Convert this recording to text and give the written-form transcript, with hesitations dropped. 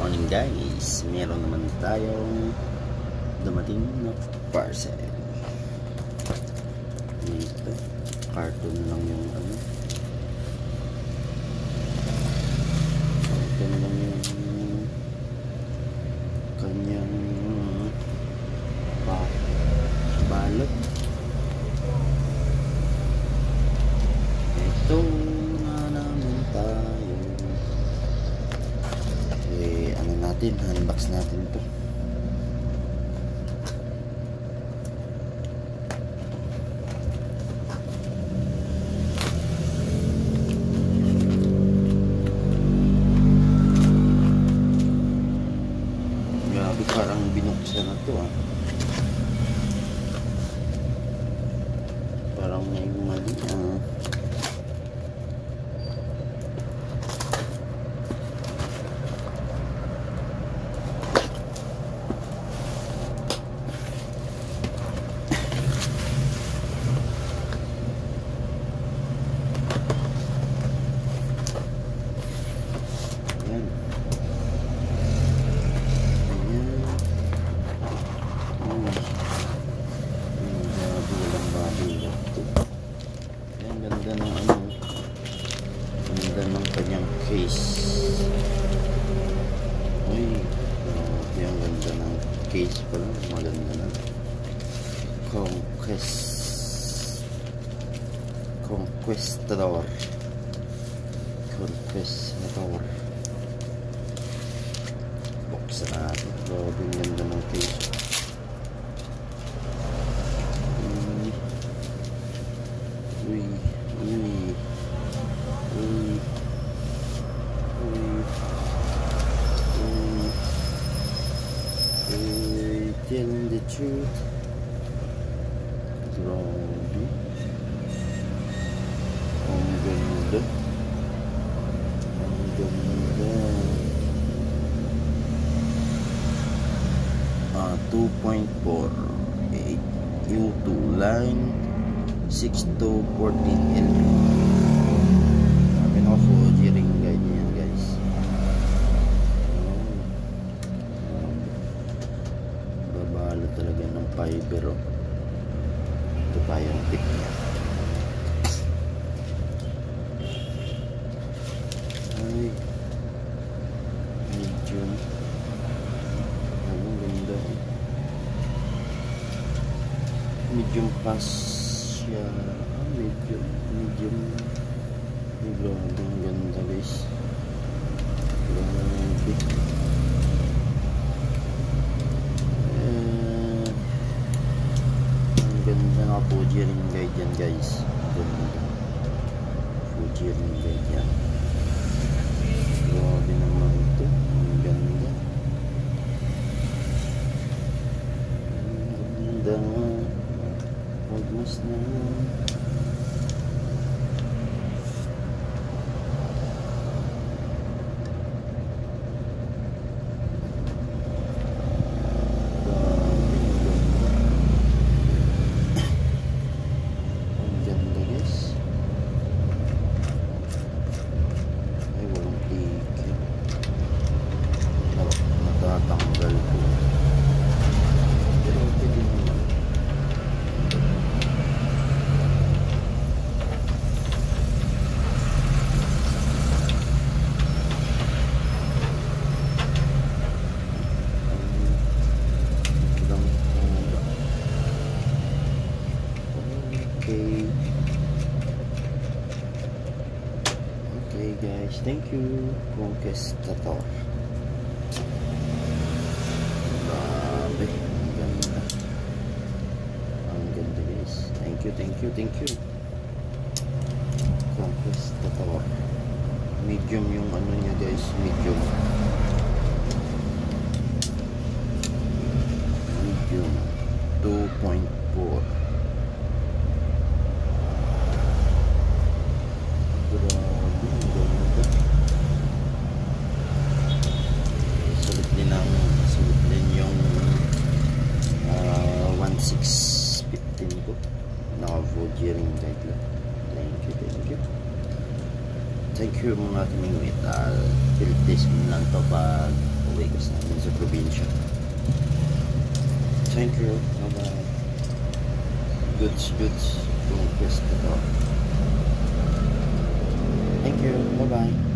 morning guys, meron naman tayong dumating na parcel. Dito, carton lang yung ano, carton lang yung kanyang balot. Ito na naman tayo. Ano natin, unbox natin ito. Grabe, parang binuksan na ito parang may mali ng kanyang case. Uy, yung ganda ng case pala, maganda na. Conquistador. Buksan natin. Grabe, yung ganda ng case. Telling the truth. Grabe. Ang ganda. Ang ganda. 2.4 U2 line 6 to 14 L. Sabi na Fuji ring guide niya guys. Babalo talaga ng fiber. Ito pa yung tip niya. Ay, medium. Ang ganda. Medium pass siya. Medium. Grabe, ang ganda guys. Grabe. Ang ganda na Fuji ring guide yan guys. Ganda. Fuji ring guide yan. Grabe naman ito. Ang ganda. Ang ganda. Mas na natatanggal ko. Pero okay din naman. Okay guys, thank you. Conquistador. Grabe, ang ganda. Ang ganda guys. Thank you. Conquistador. Medium yung ano niya guys, medium 2.4. Sulit din yung 1615 ko. Naka-Fuji ring guide lang. Thank you mga kamingwit. Field test mo lang to pag uwi Thank you. Bye-bye. Goods. Don't press the dog. Thank you. Bye-bye.